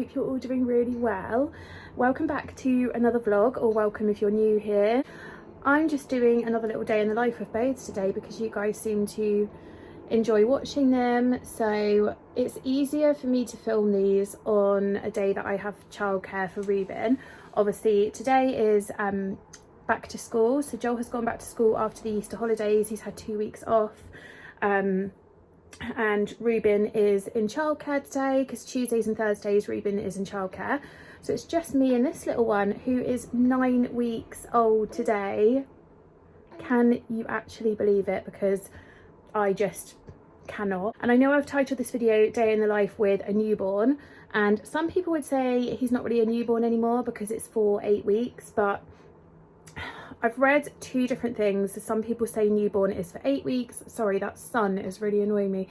hope you're all doing really well. Welcome back to another vlog, or welcome if you're new here. I'm just doing another little day in the life of both today because you guys seem to enjoy watching them, so it's easier for me to film these on a day that I have childcare for Ruben. Obviously today is back to school, so Joel has gone back to school after the Easter holidays. He's had 2 weeks off, and Ruben is in childcare today because Tuesdays and Thursdays Ruben is in childcare. So it's just me and this little one who is 9 weeks old today. Can you actually believe it? Because I just cannot. And I know I've titled this video Day in the Life with a Newborn, and some people would say he's not really a newborn anymore because it's for 8 weeks, but I've read two different things. Some people say newborn is for 8 weeks. Sorry, that sun is really annoying me.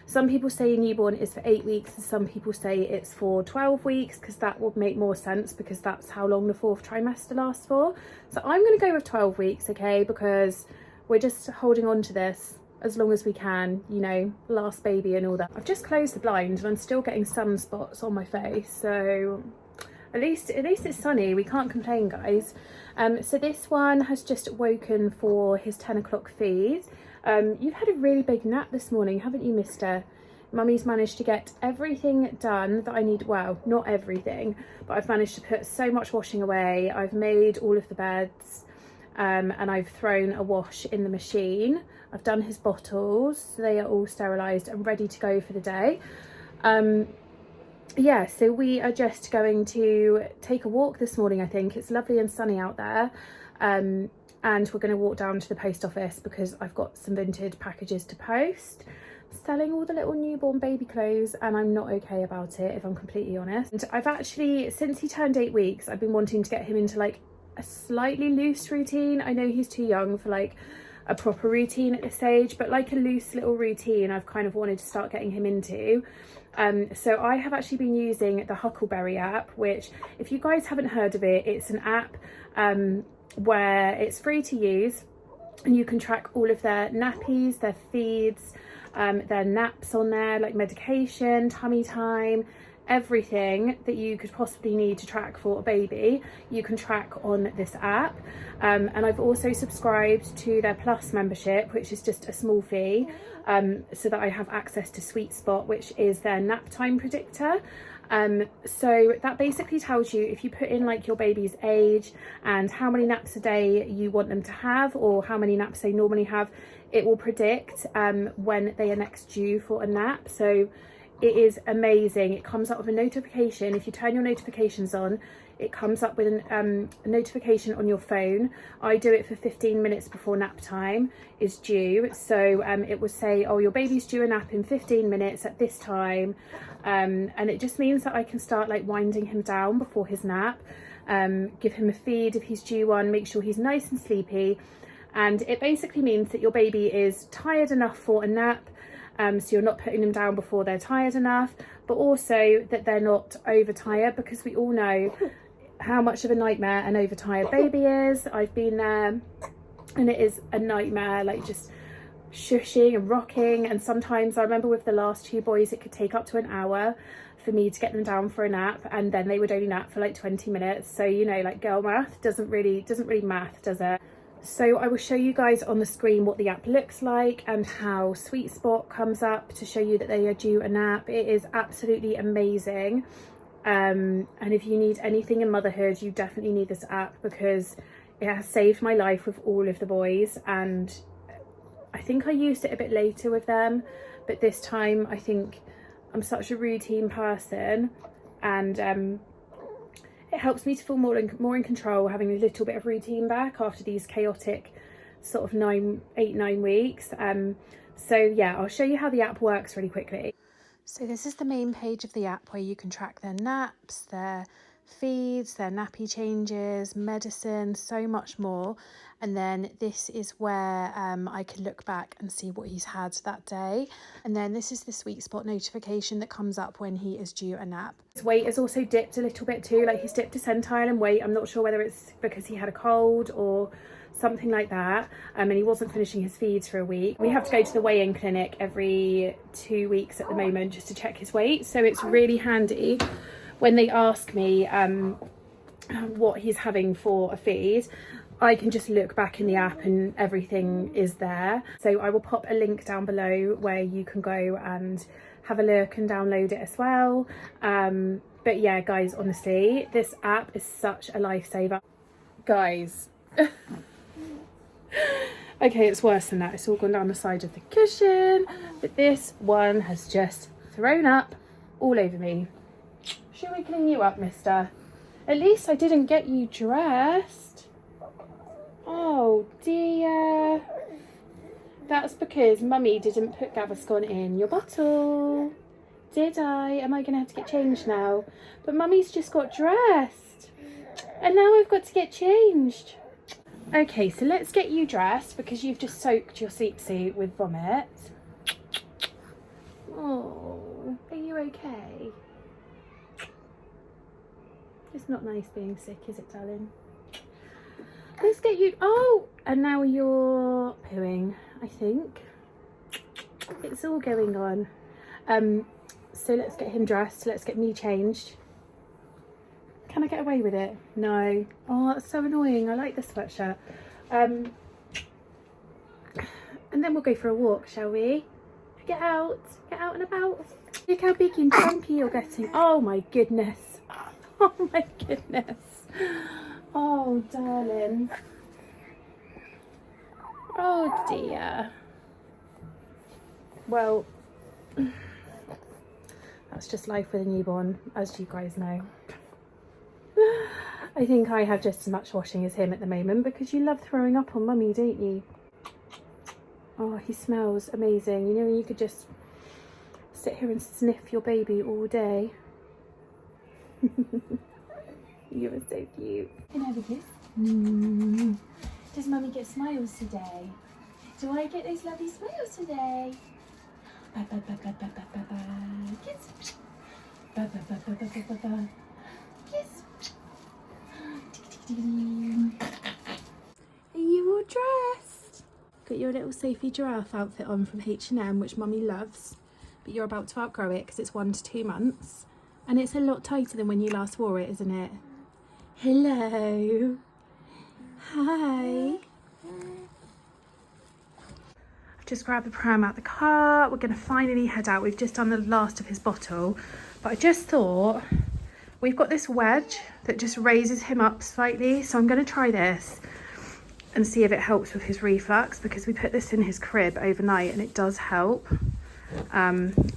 Some people say newborn is for 8 weeks, and some people say it's for 12 weeks because that would make more sense because that's how long the 4th trimester lasts for. So I'm going to go with 12 weeks, okay, because we're just holding on to this as long as we can, you know, last baby and all that. I've just closed the blind and I'm still getting sunspots on my face, so at least it's sunny, we can't complain, guys. So this one has just woken for his 10 o'clock feed. You've had a really big nap this morning, haven't you, mister? Mummy's managed to get everything done that I need. Well, not everything, but I've managed to put so much washing away. I've made all of the beds, and I've thrown a wash in the machine. I've done his bottles, so they are all sterilised and ready to go for the day. Yeah, so we are just going to take a walk this morning. I think it's lovely and sunny out there, and we're going to walk down to the post office because I've got some vintage packages to post, selling all the little newborn baby clothes, and I'm not okay about it, if I'm completely honest. And I've actually, since he turned 8 weeks, I've been wanting to get him into like a slightly loose routine. I know he's too young for like a proper routine at this age, but like a loose little routine I've kind of wanted to start getting him into. So I have actually been using the Huckleberry app, which, if you guys haven't heard of it, it's an app where it's free to use, and you can track all of their nappies, their feeds, their naps on there, like medication, tummy time, everything that you could possibly need to track for a baby you can track on this app. And I've also subscribed to their Plus membership, which is just a small fee, so that I have access to SweetSpot, which is their nap time predictor. So that basically tells you, if you put in like your baby's age and how many naps a day you want them to have, or how many naps they normally have, it will predict when they are next due for a nap. So it is amazing. It comes up with a notification. If you turn your notifications on, it comes up with a notification on your phone. I do it for 15 minutes before nap time is due. So it will say, oh, your baby's due a nap in 15 minutes at this time. And it just means that I can start like winding him down before his nap, give him a feed if he's due one, make sure he's nice and sleepy. And it basically means that your baby is tired enough for a nap, so you're not putting them down before they're tired enough, but also that they're not overtired, because we all know how much of a nightmare an overtired baby is. I've been there, and it is a nightmare, like just shushing and rocking. And sometimes, I remember with the last 2 boys, it could take up to an hour for me to get them down for a nap, and then they would only nap for like 20 minutes. So, you know, like girl math doesn't really math, does it? So I will show you guys on the screen what the app looks like and how SweetSpot comes up to show you that they are due a nap. It is absolutely amazing. And if you need anything in motherhood, you definitely need this app, because it has saved my life with all of the boys. And I think I used it a bit later with them, but this time I think I'm such a routine person, and it helps me to feel more in control, having a little bit of routine back after these chaotic sort of 8-9 weeks. So yeah, I'll show you how the app works really quickly. So this is the main page of the app where you can track their naps, their feeds, their nappy changes, medicine, so much more. And then this is where I can look back and see what he's had that day. And then this is the SweetSpot notification that comes up when he is due a nap. His weight has also dipped a little bit too, like he's dipped a centile in weight. I'm not sure whether it's because he had a cold or something like that, and he wasn't finishing his feeds for a week. We have to go to the weigh-in clinic every 2 weeks at the moment just to check his weight, so it's really handy when they ask me what he's having for a feed, I can just look back in the app and everything is there. So I will pop a link down below where you can go and have a look and download it as well. But yeah, guys, honestly, this app is such a lifesaver. Guys, okay, it's worse than that. It's all gone down the side of the cushion, but this one has just thrown up all over me. Should we clean you up, mister? At least I didn't get you dressed. Oh dear. That's because mummy didn't put Gaviscon in your bottle. Did I? Am I going to have to get changed now? But mummy's just got dressed. And now I've got to get changed. Okay, so let's get you dressed because you've just soaked your seat suit with vomit. Oh, are you okay? It's not nice being sick, is it, darling? Let's get you... Oh, and now you're pooing, I think. It's all going on. So let's get him dressed. Let's get me changed. Can I get away with it? No. Oh, that's so annoying. I like the sweatshirt. And then we'll go for a walk, shall we? Get out and about. Look how big and jumpy you're getting. Oh my goodness. Oh my goodness. Oh darling. Oh dear. Well, that's just life with a newborn, as you guys know. I think I have just as much washing as him at the moment because you love throwing up on mummy, don't you? Oh, he smells amazing. You know, you could just sit here and sniff your baby all day. You are so cute. Can I have a kiss? Does mummy get smiles today? Do I get those lovely smiles today? Ba ba ba ba ba ba ba ba. Kiss. Ba ba ba ba ba ba ba ba. Kiss. Are you all dressed? Got your little Sophie giraffe outfit on from H&M, which mummy loves, but you're about to outgrow it because it's 1 to 2 months, and it's a lot tighter than when you last wore it, isn't it? Hello. Hi. I've just grabbed the pram out the car. We're going to finally head out. We've just done the last of his bottle, but I just thought we've got this wedge that just raises him up slightly, so I'm going to try this and see if it helps with his reflux, because we put this in his crib overnight and it does help.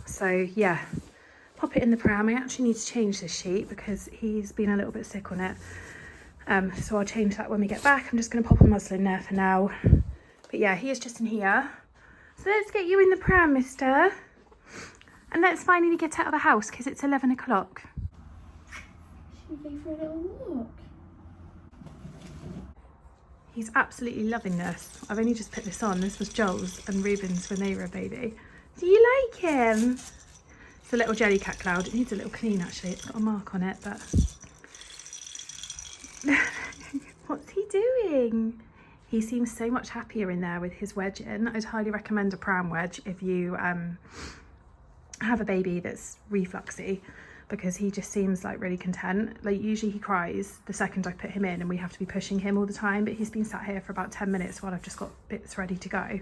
So yeah, pop it in the pram. I actually need to change this sheet because he's been a little bit sick on it, so I'll change that when we get back. I'm just going to pop a muslin there for now, but yeah, he is just in here. So let's get you in the pram, mister, and let's finally get out of the house because it's 11 o'clock. Should we go for a little walk? He's absolutely loving this. I've only just put this on. This was Joel's and Ruben's when they were a baby. Do you like him? It's a little jelly cat cloud. It needs a little clean actually. It's got a mark on it, but what's he doing? He seems so much happier in there with his wedge in. I'd highly recommend a pram wedge if you have a baby that's refluxy, because he just seems like really content. Like usually he cries the second I put him in and we have to be pushing him all the time, but he's been sat here for about 10 minutes while I've just got bits ready to go.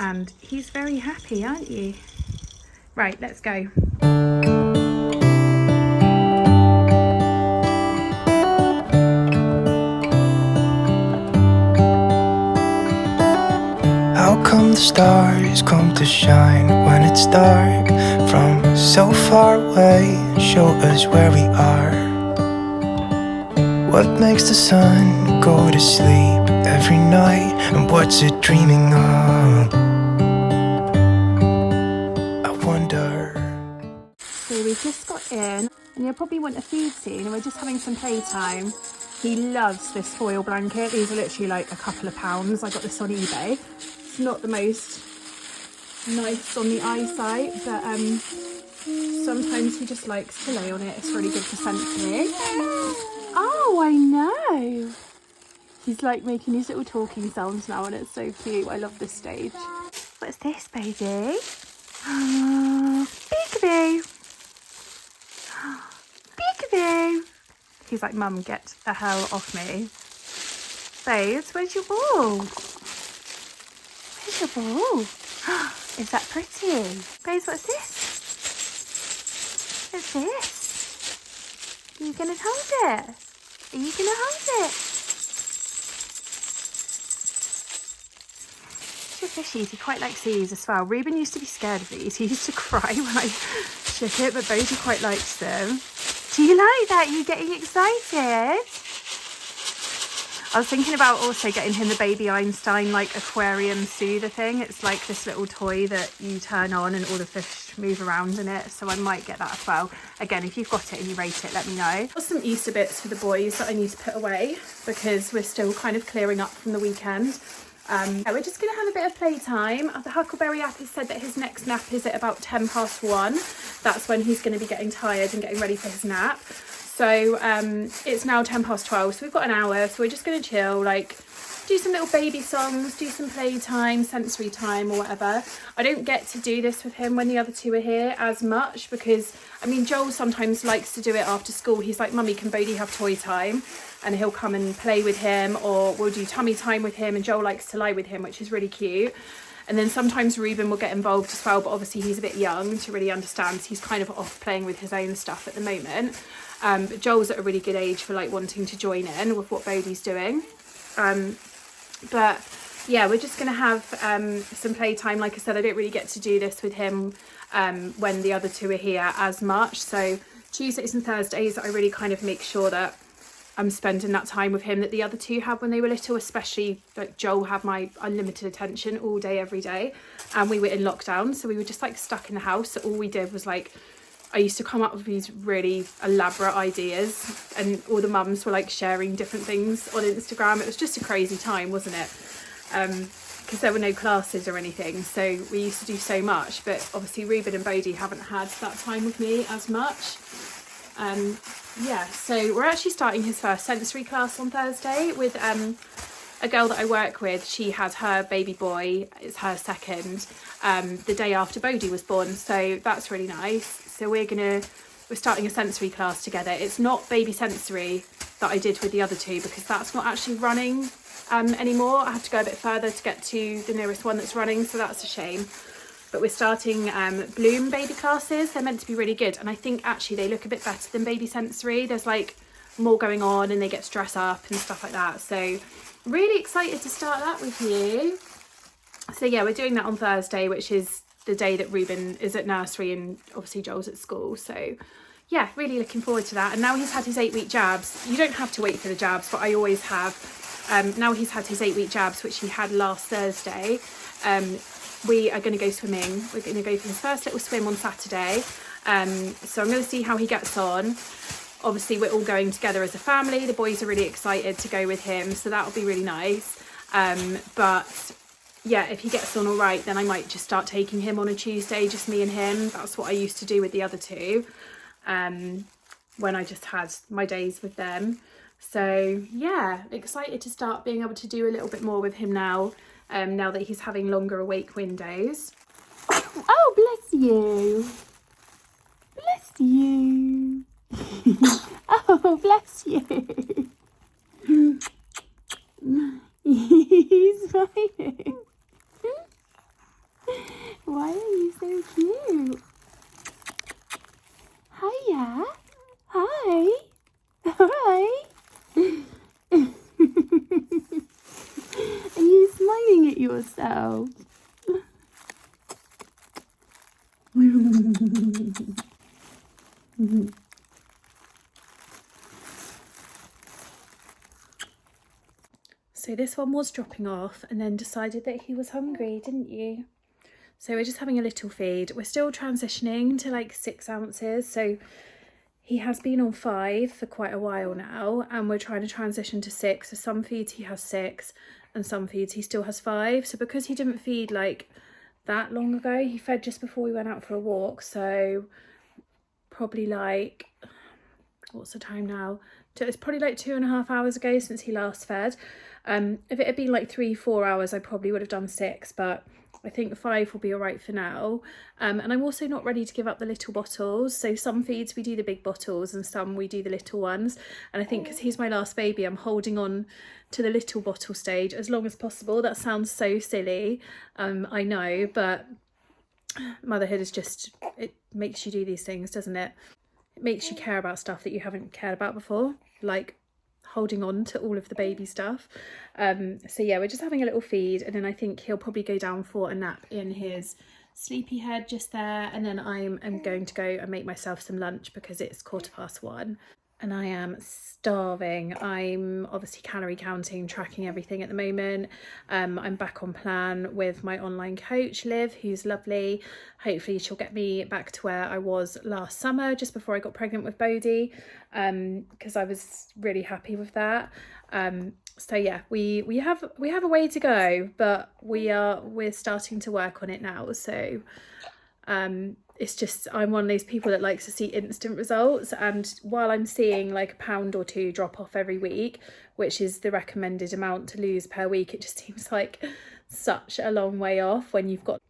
And he's very happy, aren't you? Right, let's go. How come the stars come to shine when it's dark from so far away and show us where we are? What makes the sun go to sleep every night, and what's it dreaming of? I wonder. So we've just got in, and you'll probably want a feed soon, and we're just having some playtime. He loves this foil blanket. These are literally like a couple of pounds. I got this on eBay. It's not the most nice on the eyesight, but sometimes he just likes to lay on it. It's really good for sensing. Oh, I know. He's like making his little talking sounds now, and it's so cute. I love this stage. What's this, baby? Peekaboo. He's like, Mum, get the hell off me. Babes, where's your ball? Where's your ball? Is that pretty? Babes, what's this? What's this? Are you going to hold it? Are you going to hold it? Fishies, he quite likes these as well. Ruben used to be scared of these. He used to cry when I shook it, but Bodhi quite likes them. Do you like that? Are you getting excited? I was thinking about also getting him the Baby Einstein like aquarium soother thing. It's like this little toy that you turn on and all the fish move around in it. So I might get that as well. Again, if you've got it and you rate it, let me know. Got some Easter bits for the boys that I need to put away because we're still kind of clearing up from the weekend. We're just going to have a bit of playtime. The Huckleberry App has said that his next nap is at about 1:10. That's when he's going to be getting tired and getting ready for his nap. So it's now 12:10, so we've got an hour. So we're just going to chill, like do some little baby songs, do some playtime, sensory time or whatever. I don't get to do this with him when the other two are here as much because, I mean, Joel sometimes likes to do it after school. He's like, Mummy, can Bodhi have toy time? And he'll come and play with him, or we'll do tummy time with him, and Joel likes to lie with him, which is really cute. And then sometimes Ruben will get involved as well, but obviously he's a bit young to really understand. So he's kind of off playing with his own stuff at the moment. But Joel's at a really good age for like wanting to join in with what Bodhi's doing. But yeah, we're just going to have some playtime. Like I said, I don't really get to do this with him when the other two are here as much. So Tuesdays and Thursdays, I really kind of make sure that I'm spending that time with him that the other two had when they were little, especially like Joel had my unlimited attention all day, every day. And we were in lockdown, so we were just like stuck in the house. So all we did was like, I used to come up with these really elaborate ideas and all the mums were like sharing different things on Instagram. It was just a crazy time, wasn't it? Because there were no classes or anything. So we used to do so much, but obviously Ruben and Bodhi haven't had that time with me as much. Yeah, so we're actually starting his first sensory class on Thursday with a girl that I work with. She had her baby boy, it's her second, the day after Bodhi was born, so that's really nice. So we're starting a sensory class together. It's not baby sensory that I did with the other two because that's not actually running anymore. I have to go a bit further to get to the nearest one that's running, so that's a shame. But we're starting Bloom baby classes. They're meant to be really good. And I think actually they look a bit better than baby sensory. There's like more going on and they get to dress up and stuff like that. So really excited to start that with you. So yeah, we're doing that on Thursday, which is the day that Ruben is at nursery and obviously Joel's at school. So yeah, really looking forward to that. And now he's had his 8-week jabs. You don't have to wait for the jabs, but I always have. Now he's had his 8-week jabs, which he had last Thursday. We are going to go swimming. We're going to go for his first little swim on Saturday. So I'm going to see how he gets on. Obviously, we're all going together as a family. The boys are really excited to go with him, so that'll be really nice. But yeah, if he gets on all right, then I might just start taking him on a Tuesday, just me and him. That's what I used to do with the other two when I just had my days with them. So yeah, excited to start being able to do a little bit more with him now. Now that he's having longer awake windows. Oh, bless you. Bless you. Oh, bless you. He's smiling. Why are you so cute? Hiya. Hi. Hi. Are you smiling at yourself? So this one was dropping off and then decided that he was hungry, didn't you? So we're just having a little feed. We're still transitioning to like 6 ounces. So he has been on 5 for quite a while now and we're trying to transition to 6. So some feeds he has 6 and some feeds he still has 5. So because he didn't feed like that long ago, he fed just before we went out for a walk. So probably like, what's the time now? It's probably like 2.5 hours ago since he last fed. If it had been like 3-4 hours, I probably would have done 6, but I think 5 will be all right for now. And I'm also not ready to give up the little bottles. So some feeds we do the big bottles and some we do the little ones. And I think because he's my last baby, I'm holding on to the little bottle stage as long as possible. That sounds so silly, I know, but motherhood is just, it makes you do these things, doesn't it? It makes you care about stuff that you haven't cared about before, like holding on to all of the baby stuff. So yeah, we're just having a little feed, and then I think he'll probably go down for a nap in his sleepy head just there, and then I'm going to go and make myself some lunch because it's 1:15 and I am starving. I'm obviously calorie counting, tracking everything at the moment. I'm back on plan with my online coach Liv, who's lovely. Hopefully she'll get me back to where I was last summer, just before I got pregnant with Bodhi, because I was really happy with that. So yeah, we have a way to go, but we're starting to work on it now. So it's just, I'm one of those people that likes to see instant results, and while I'm seeing like a pound or 2 drop off every week, which is the recommended amount to lose per week, it just seems like such a long way off when you've got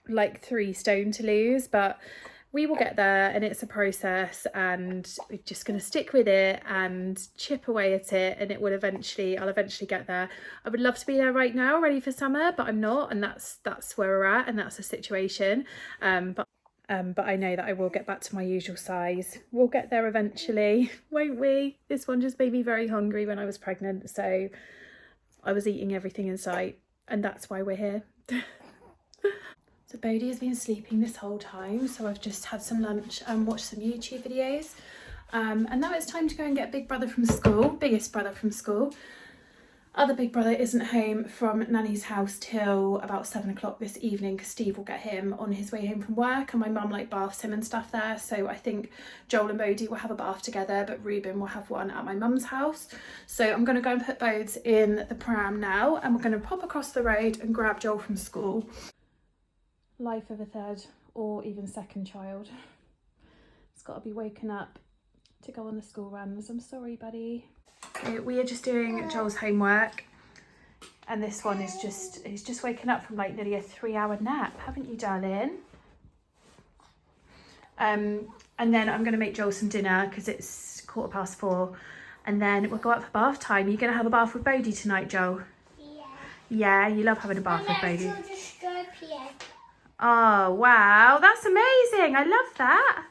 like 3 stone to lose. But we will get there, and it's a process, and we're just going to stick with it and chip away at it, and I'll eventually get there. I would love to be there right now, ready for summer, but I'm not, and that's where we're at, and that's the situation. But I know that I will get back to my usual size. We'll get there eventually, won't we? This one just made me very hungry when I was pregnant, so I was eating everything in sight, and that's why we're here. So Bodhi has been sleeping this whole time, so I've just had some lunch and watched some YouTube videos. And now it's time to go and get big brother from school, biggest brother from school. Other big brother isn't home from Nanny's house till about 7 o'clock this evening, because Steve will get him on his way home from work, and my mum like baths him and stuff there. So I think Joel and Bodhi will have a bath together, but Ruben will have one at my mum's house. So I'm going to go and put Bodes in the pram now, and we're going to pop across the road and grab Joel from school. Life of a third or even second child. It's got to be woken up to go on the school runs. I'm sorry, buddy. We are just doing Joel's homework, and this one is he's just waken up from like nearly a 3-hour nap, haven't you, darling? And then I'm going to make Joel some dinner because it's 4:15, and then we'll go out for bath time. Are you going to have a bath with Bodhi tonight, Joel? Yeah, you love having a bath with Bodhi. Oh wow, that's amazing! I love that.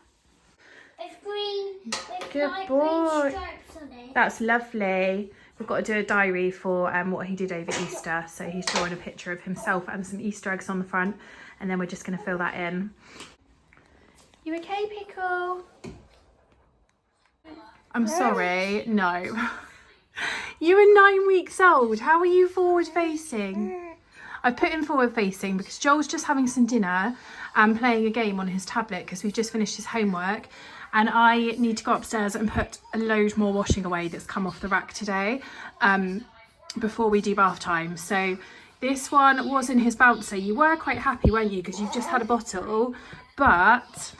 It's green with Good light boy. green stripes on it. That's lovely. We've got to do a diary for what he did over Easter. So he's drawing a picture of himself and some Easter eggs on the front, and then we're just going to fill that in. You okay, Pickle? I'm sorry, no. You were 9 weeks old. How are you forward facing? I've put him forward facing because Joel's just having some dinner and playing a game on his tablet because we've just finished his homework, and I need to go upstairs and put a load more washing away that's come off the rack today before we do bath time. So this one was in his bouncer. You were quite happy, weren't you, because you've just had a bottle, but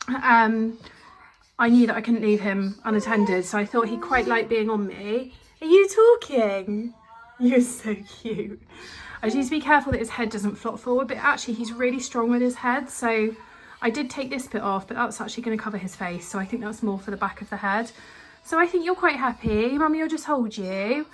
I knew that I couldn't leave him unattended, so I thought he'd quite like being on me. Are you talking? You're so cute. I just need to be careful that his head doesn't flop forward, but actually he's really strong with his head, so I did take this bit off, but that's actually going to cover his face, so I think that's more for the back of the head. So I think you're quite happy. Mummy will just hold you,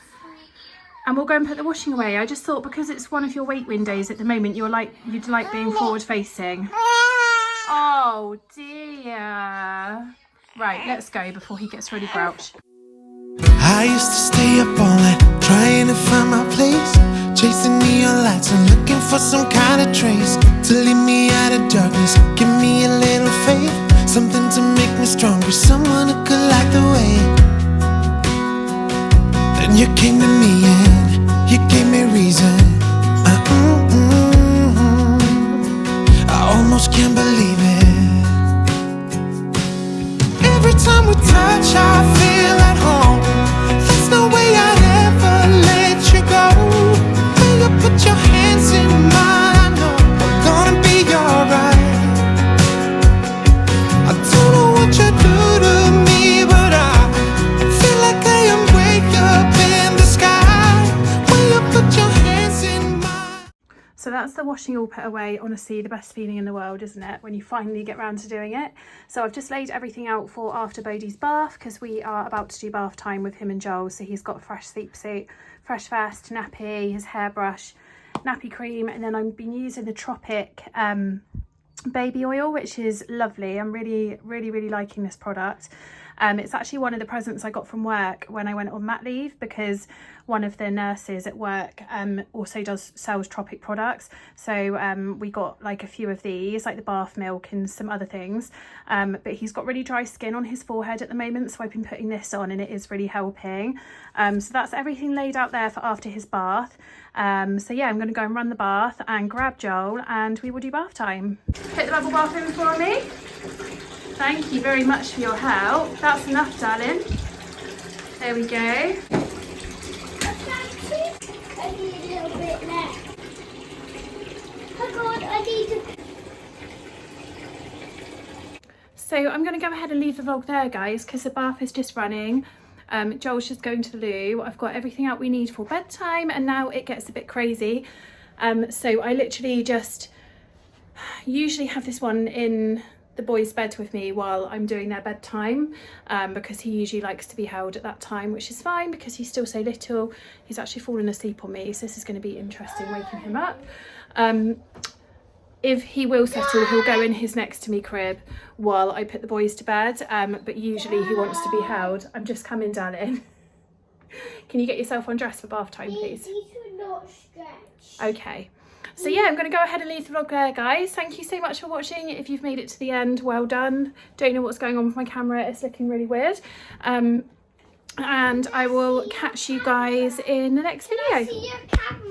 and we'll go and put the washing away. I just thought because it's one of your wait windows at the moment, you'd like being forward facing. Oh dear. Right, let's go before he gets really grouchy. I used to stay up all night trying to find my place, chasing neon lights and looking for some kind of trace to lead me out of darkness. Give me a little faith, something to make me stronger, someone who could light the way. Then you came to me and you gave me reason. I almost can't believe it. Every time we touch, I feel at home. There's no way I'd ever let you go. When you put your hands in mine, I know we're gonna be alright. I don't know what you do to me, but I feel like I am way up in the sky. When you put your hands washing all put away, honestly the best feeling in the world, isn't it, when you finally get around to doing it. So I've just laid everything out for after Bodhi's bath, because we are about to do bath time with him and Joel. So he's got a fresh sleep suit, fresh vest, nappy, his hairbrush, nappy cream, and then I've been using the Tropic baby oil, which is lovely. I'm really liking this product. It's actually one of the presents I got from work when I went on mat leave, because one of the nurses at work also sells Tropic products. So we got like a few of these, like the bath milk and some other things. But he's got really dry skin on his forehead at the moment, so I've been putting this on and it is really helping. So that's everything laid out there for after his bath. So yeah, I'm going to go and run the bath and grab Joel and we will do bath time. Put the bubble bath in for me. Thank you very much for your help. That's enough, darling. There we go. I need a little bit left. Oh God, I need to... So I'm going to go ahead and leave the vlog there, guys, because the bath is just running. Joel's just going to the loo. I've got everything out we need for bedtime, and now it gets a bit crazy. So I literally just usually have this one in the boys' bed with me while I'm doing their bedtime, because he usually likes to be held at that time, which is fine because he's still so little. He's actually fallen asleep on me, so this is going to be interesting waking him up. If he will settle, he'll go in his next to me crib while I put the boys to bed, but usually he wants to be held. I'm just coming, darling. Can you get yourself undressed for bath time, please? These are not stretched. Okay. So yeah, I'm going to go ahead and leave the vlog there, guys. Thank you so much for watching. If you've made it to the end, well done. Don't know what's going on with my camera. It's looking really weird. And I will catch you guys in the next video. See your camera.